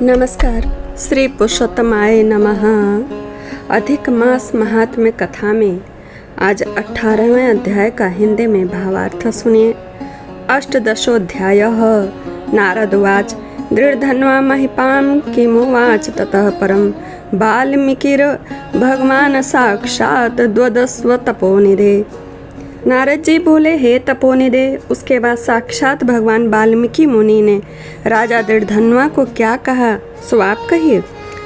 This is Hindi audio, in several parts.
नमस्कार। श्री पुरुषोत्तमाय नमः। अधिक मास महात्म्य कथा में आज 18वें अध्याय का हिंदी में भावार्थ सुनिए। अष्टदशोऽध्यायः। नारद उवाच दृढधन्वा महिपां किमुवाच ततः परं वाल्मीकिर् भगवान् साक्षात् द्वदस्व तपोनिधे। नारद जी बोले, हे तपोनिधे, उसके बाद साक्षात भगवान वाल्मीकि मुनि ने राजा दृढधन्वा को क्या कहा, सो आप कहिए।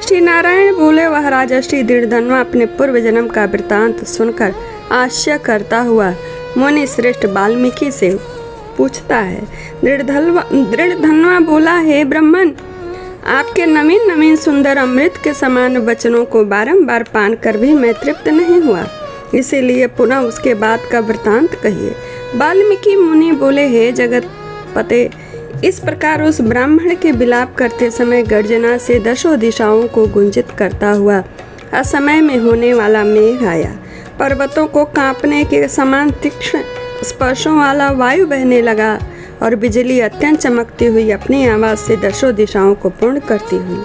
श्री नारायण बोले, वह राजा श्री दृढधन्वा अपने पूर्व जन्म का वृतांत सुनकर आश्चर्य करता हुआ मुनि श्रेष्ठ वाल्मीकि से पूछता है। दृढधन्वा बोला, हे ब्राह्मण, आपके नवीन नवीन सुंदर अमृत के समान वचनों को बारंबार पान कर भी मैं तृप्त नहीं हुआ, इसीलिए पुनः उसके बाद का वृतांत कहिए। वाल्मीकि मुनि बोले, हे जगत पते, इस प्रकार उस ब्राह्मण के विलाप करते समय गर्जना से दशों दिशाओं को गुंजित करता हुआ असमय में होने वाला मेघ आया। पर्वतों को कांपने के समान तीक्ष्ण स्पर्शों वाला वायु बहने लगा और बिजली अत्यंत चमकती हुई अपनी आवाज से दशों दिशाओं को पूर्ण करती हुई।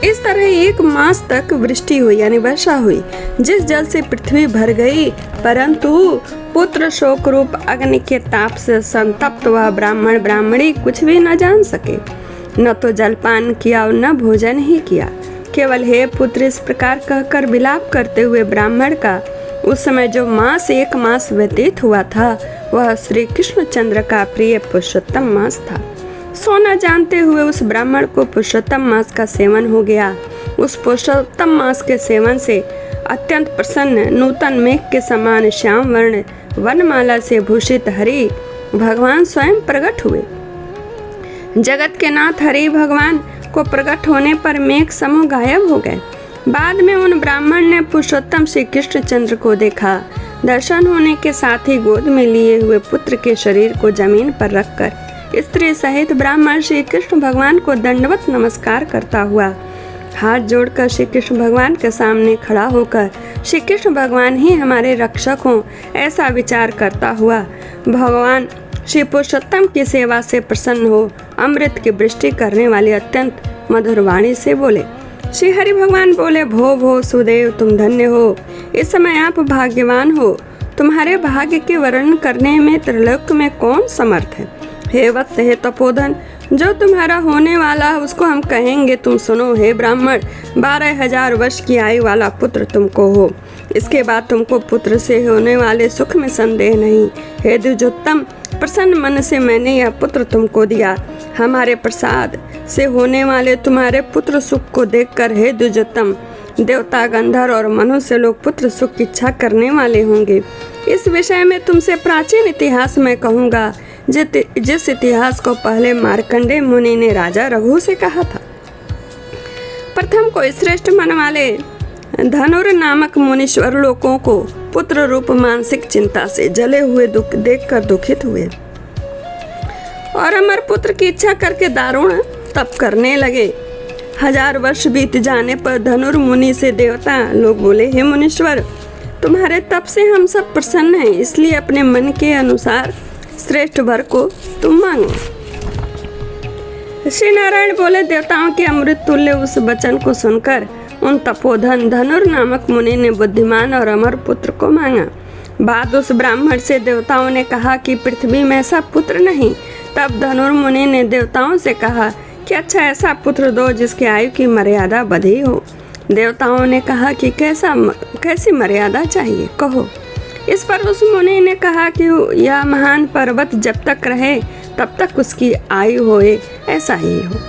इस तरह 1 मास तक वृष्टि हुई यानी वर्षा हुई, जिस जल से पृथ्वी भर गई, परंतु पुत्र शोक रूप अग्नि के ताप से संतप्त वह ब्राह्मण ब्राह्मणी कुछ भी न जान सके। न तो जलपान किया और न भोजन ही किया, केवल हे पुत्र इस प्रकार कहकर विलाप करते हुए ब्राह्मण का उस समय जो 1 मास व्यतीत हुआ था, वह श्री कृष्ण चंद्र का प्रिय पुरुषोत्तम मास था। सोना जानते हुए उस ब्राह्मण को पुरुषोत्तम मास का सेवन हो गया। उस पुरुषोत्तम मास के सेवन से अत्यंत प्रसन्न नूतन मेघ के समान श्याम वर्ण वनमाला से भूषित हरि भगवान स्वयं प्रकट हुए। जगत के नाथ हरि भगवान को प्रकट होने पर मेघ समूह गायब हो गए। बाद में उन ब्राह्मण ने पुरुषोत्तम श्री कृष्ण चंद्र को देखा। दर्शन होने के साथ ही गोद में लिए हुए पुत्र के शरीर को जमीन पर रखकर स्त्री सहित ब्राह्मण श्री कृष्ण भगवान को दंडवत नमस्कार करता हुआ हाथ जोड़कर श्री कृष्ण भगवान के सामने खड़ा होकर श्री कृष्ण भगवान ही हमारे रक्षक हों, ऐसा विचार करता हुआ भगवान श्री पुरुषोत्तम की सेवा से प्रसन्न हो अमृत की वृष्टि करने वाली अत्यंत मधुर वाणी से बोले। श्री हरि भगवान बोले, भो सुदेव, तुम धन्य हो। इस समय आप भाग्यवान हो। तुम्हारे भाग्य के वर्णन करने में त्रिलोक में कौन समर्थ है। हे वत्स, हे तपोधन, जो तुम्हारा होने वाला है उसको हम कहेंगे, तुम सुनो। हे ब्राह्मण, 12,000 वर्ष की आयु वाला पुत्र तुमको हो। इसके बाद तुमको पुत्र से होने वाले सुख में संदेह नहीं। हे द्विजोत्तम, प्रसन्न मन से मैंने यह पुत्र तुमको दिया। हमारे प्रसाद से होने वाले तुम्हारे पुत्र सुख को देखकर हे द्विजोत्तम, देवता, गंधर्व और मनुष्य लोग पुत्र सुख की इच्छा करने वाले होंगे। इस विषय में तुमसे प्राचीन इतिहास में कहूँगा, जिस इतिहास को पहले मार्कंडेय मुनि ने राजा रघु से कहा था। प्रथम को श्रेष्ठ मन वाले धनुर नामक मुनीश्वर लोगों को पुत्र रूप मानसिक चिंता से जले हुए दुख देखकर दुखित हुए और अमर पुत्र की इच्छा करके दारुण तप करने लगे। 1000 वर्ष बीत जाने पर धनुर मुनि से देवता लोग बोले, हे मुनीश्वर, तुम्हारे तप से हम सब प्रसन्न हैं, इसलिए अपने मन के अनुसार श्रेष्ठ वर को तुम मांगो। श्री नारायण बोले, देवताओं के अमृत तुल्य उस वचन को सुनकर उन तपोधन धनुर नामक मुनि ने बुद्धिमान और अमर पुत्र को मांगा। बाद उस ब्राह्मण से देवताओं ने कहा कि पृथ्वी में ऐसा पुत्र नहीं। तब धनुर मुनि ने देवताओं से कहा कि अच्छा ऐसा पुत्र दो जिसकी आयु की मर्यादा बधी हो। देवताओं ने कहा कि कैसी मर्यादा चाहिए, कहो। इस पर उस मुनि ने कहा कि यह महान पर्वत जब तक रहे तब तक उसकी आयु होए, ऐसा ही हो।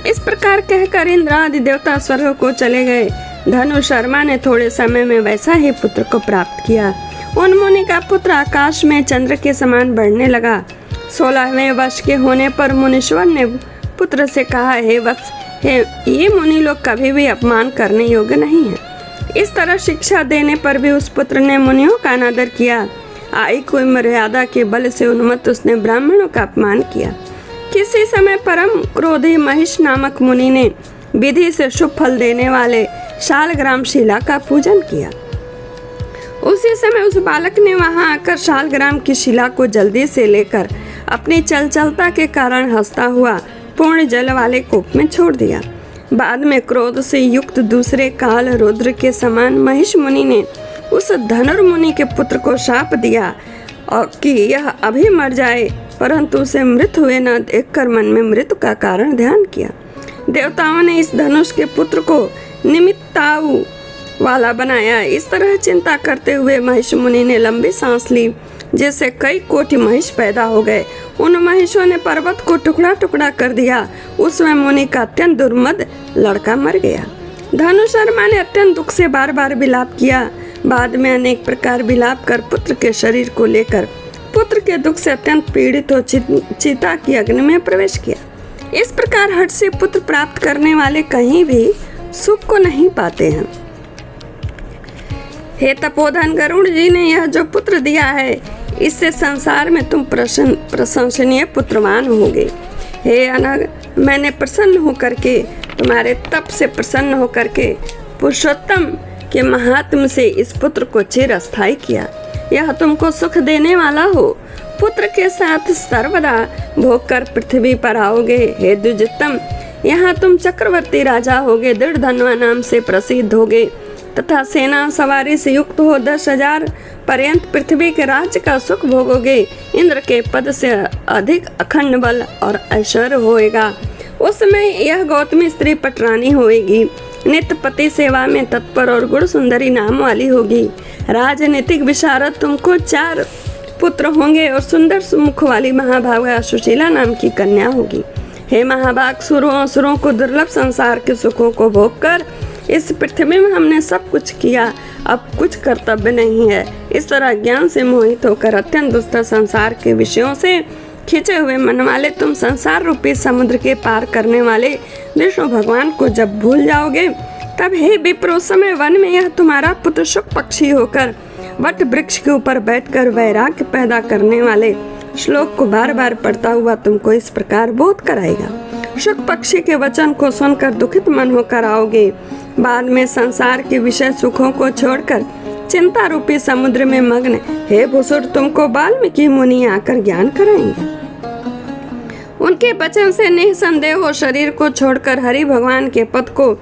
इस प्रकार कहकर इंद्र आदि देवता स्वर्ग को चले गए। धनु शर्मा ने थोड़े समय में वैसा ही पुत्र को प्राप्त किया। उन मुनि का पुत्र आकाश में चंद्र के समान बढ़ने लगा। 16वें वर्ष के होने पर मुनीश्वर ने पुत्र से कहा, हे वत्स, ये मुनि लोग कभी भी अपमान करने योग्य नहीं है। इस तरह शिक्षा देने पर भी उस पुत्र ने मुनियों का अनादर किया। आयु की मर्यादा के बल से उन्मत्त उसने ब्राह्मणों का अपमान किया। किसी समय परम क्रोधी महिष नामक मुनि ने विधि से शुभ फल देने वाले शालग्राम शिला का पूजन किया। उसी समय उस बालक ने वहां आकर शालग्राम की शिला को जल्दी से लेकर अपनी चलचलता के कारण हंसता हुआ पूर्ण जल वाले कूप में छोड़ दिया। बाद में क्रोध से युक्त दूसरे काल रुद्र के समान महिष मुनि ने उस धनुर्मुनि के पुत्र को शाप दिया और कि यह अभी मर जाए, परंतु उसे मृत हुए न देखकर मन में मृत्यु का कारण ध्यान किया। देवताओं ने इस धनुष के पुत्र को निमित्ताऊ वाला बनाया। इस तरह चिंता करते हुए महिष मुनि ने लंबी सांस ली, जिससे कई कोटि महिष पैदा हो गए। उन महिषों ने पर्वत को टुकड़ा टुकड़ा कर दिया। उसमें मुनि का अत्यंत दुर्मद लड़का मर गया। धनुशर्मा ने अत्यंत दुख से बार बार विलाप किया। बाद में अनेक प्रकार विलाप कर पुत्र के शरीर को लेकर पुत्र के दुख से अत्यंत पीड़ित हो चिता की अग्नि में प्रवेश किया। इस प्रकार हठ से पुत्र प्राप्त करने वाले कहीं भी सुख को नहीं पाते हैं। हे तपोधन, गरुड़ जी ने यह जो पुत्र दिया है, इससे संसार में तुम प्रशंसनीय पुत्रवान होगे। हे अनग, मैंने प्रसन्न होकर के तुम्हारे तप से प्रसन्न होकर के पुरुषोत्तम के महात्म से इस पुत्र को चिरस्थायी किया। यह तुमको सुख देने वाला हो। पुत्र के साथ सर्वदा भोग कर पृथ्वी पर आओगे। हे द्विजोत्तम, यहाँ तुम चक्रवर्ती राजा होगे, दृढ़ धनवा नाम से प्रसिद्ध होगे तथा सेना सवारी से युक्त हो 10,000 पर्यंत पृथ्वी के राज्य का सुख भोगोगे। इंद्र के पद से अधिक अखंड बल और ऐश्वर्य होएगा। उस समय यह गौतमी स्त्री पटरानी होएगी, नित्य पति सेवा में तत्पर और गुण सुंदरी नाम वाली होगी। राजनीतिक विशारद तुमको 4 पुत्र होंगे और सुंदर मुख वाली महाभागा सुशीला नाम की कन्या होगी। हे महाभाग, सुरों को दुर्लभ संसार के सुखों को भोग कर इस पृथ्वी में हमने सब कुछ किया, अब कुछ कर्तव्य नहीं है। इस तरह ज्ञान से मोहित होकर अत्यंत दुस्तर संसार के विषयों से खींचे हुए मन वाले तुम संसार रूपी समुद्र के पार करने वाले विष्णु भगवान को जब भूल जाओगे, तब हे विप्र, उस समय वन में यह तुम्हारा पुत्र शुक पक्षी होकर वट वृक्ष के ऊपर बैठकर वैराग्य पैदा करने वाले श्लोक को बार बार पढ़ता हुआ तुमको इस प्रकार बोध कराएगा। शुक पक्षी के वचन को सुनकर दुखित मन होकर आओगे। बाद में संसार के विषय सुखों को छोड़कर चिंता रूपी समुद्र में मग्न हे भुसुर तुमको वाल्मीकि मुनि आकर ज्ञान कराएंगे। उनके वचन से निसंदेह हो शरीर को छोड़कर हरि भगवान के पद को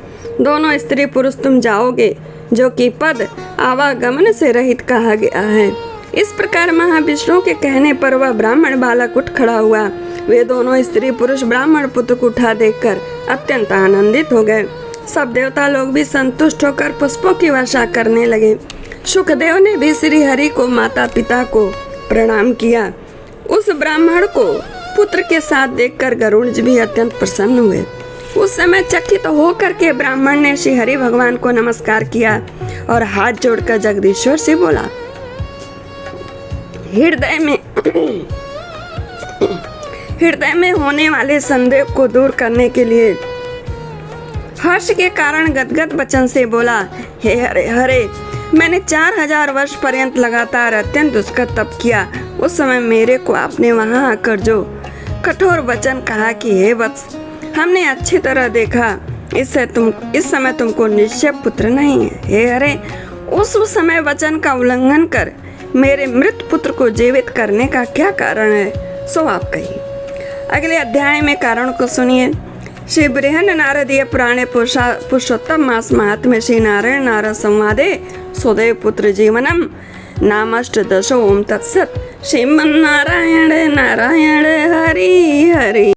दोनों स्त्री पुरुष तुम जाओगे, जो कि पद आवागमन से रहित कहा गया है। इस प्रकार महाविष्णु के कहने पर वह ब्राह्मण बालक उठ खड़ा हुआ। वे दोनों स्त्री पुरुष ब्राह्मण पुत्र को उठा देखकर अत्यंत आनंदित हो गए। सब देवता लोग भी संतुष्ट होकर पुष्पों की वर्षा करने लगे। सुखदेव ने भी श्री हरि को माता पिता को प्रणाम किया। उस ब्राह्मण को पुत्र के साथ देखकर गरुड़ जी भी अत्यंत प्रसन्न हुए। उस समय चकित होकर के ब्राह्मण ने श्री हरि भगवान को नमस्कार किया और हाथ जोड़कर जगदीश्वर से बोला, हृदय में होने वाले संदेह को दूर करने के लिए हर्ष के कारण गदगद वचन से बोला, हे हरे हरे, मैंने 4000 वर्ष पर्यंत लगातार अत्यंत दुष्कर तप किया। उस समय मेरे को आपने वहां आकर जो कठोर वचन कहा कि हे वत्स, हमने अच्छी तरह देखा, इस समय तुमको निश्चय पुत्र नहीं है। हे हरे, उस समय वचन का उल्लंघन कर मेरे मृत पुत्र को जीवित करने का क्या कारण है, सो आप कहिए। अगले अध्याय में कारण को सुनिए। श्री बृहन नारदीय पुराणे पुरुषोत्तम मास महात्म्य श्री नारायण नारद संवादे सुदेव पुत्र जीवनम नामष्टदश ओम तत्सत। श्रीमन्नारायण नारायण हरि हरि।